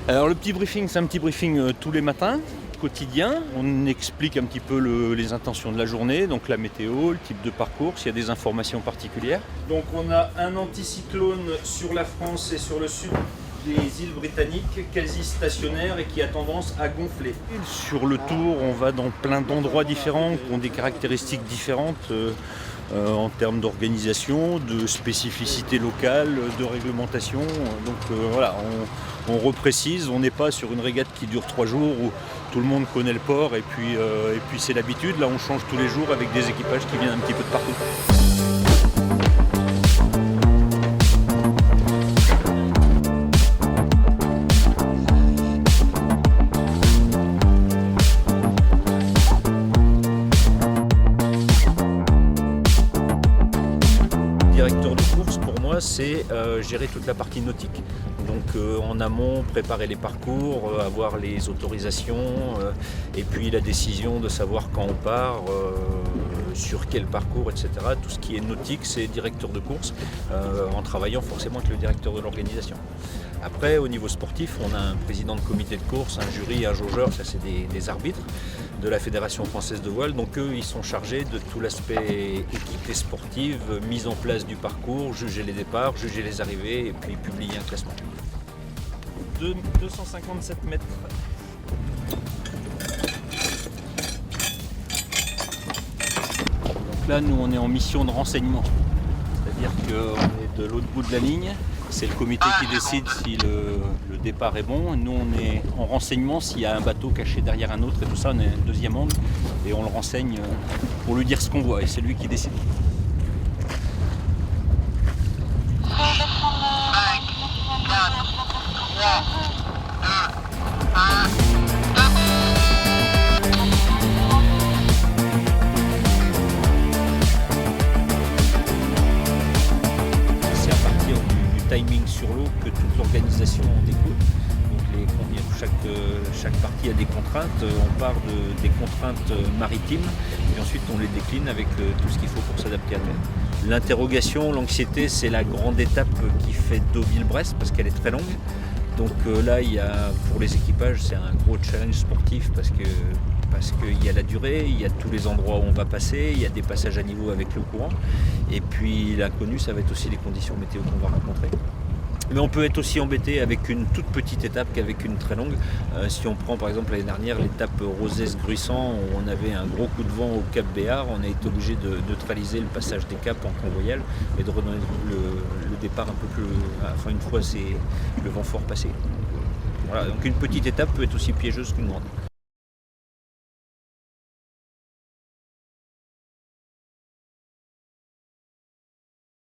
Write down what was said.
Alors le petit briefing, c'est un petit briefing tous les matins, quotidien. On explique un petit peu les intentions de la journée, donc la météo, le type de parcours, s'il y a des informations particulières. Donc on a un anticyclone sur la France et sur le sud des îles britanniques, quasi stationnaire et qui a tendance à gonfler. Sur le tour, on va dans plein d'endroits différents qui ont des caractéristiques différentes en termes d'organisation, de spécificité locale, de réglementation. Donc voilà, on reprécise, on n'est pas sur une régate qui dure 3 jours où tout le monde connaît le port et puis c'est l'habitude. Là on change tous les jours avec des équipages qui viennent un petit peu de partout. Directeur de course, pour moi, c'est gérer toute la partie nautique. Donc en amont, préparer les parcours, avoir les autorisations et puis la décision de savoir quand on part, sur quel parcours, etc. Tout ce qui est nautique, c'est directeur de course, en travaillant forcément avec le directeur de l'organisation. Après, au niveau sportif, on a un président de comité de course, un jury, un jaugeur, ça c'est des arbitres de la Fédération française de voile. Donc eux, ils sont chargés de tout l'aspect équité sportive, mise en place du parcours, juger les départs, juger les arrivées et puis publier un classement. 257 mètres. Donc là, nous, on est en mission de renseignement. C'est-à-dire qu'on est de l'autre bout de la ligne. C'est le comité qui décide si le départ est bon. Nous, on est en renseignement s'il y a un bateau caché derrière un autre et tout ça. On est un deuxième angle et on le renseigne pour lui dire ce qu'on voit et c'est lui qui décide. Timing sur l'eau que toute l'organisation en découle. Donc chaque partie a des contraintes. On part des contraintes maritimes et ensuite on les décline avec tout ce qu'il faut pour s'adapter à terre. L'interrogation, l'anxiété, c'est la grande étape qui fait Deauville-Brest parce qu'elle est très longue. Donc là, pour les équipages, c'est un gros challenge sportif parce qu'il y a la durée, il y a tous les endroits où on va passer, il y a des passages à niveau avec le courant. Et puis l'inconnu, ça va être aussi les conditions météo qu'on va rencontrer. Mais on peut être aussi embêté avec une toute petite étape qu'avec une très longue. Si on prend par exemple l'année dernière l'étape Rozès-Gruissant, où on avait un gros coup de vent au Cap Béar, on a été obligé de neutraliser le passage des caps en convoyal et de redonner le départ un peu plus, enfin une fois le vent fort passé. Voilà, donc une petite étape peut être aussi piégeuse qu'une grande.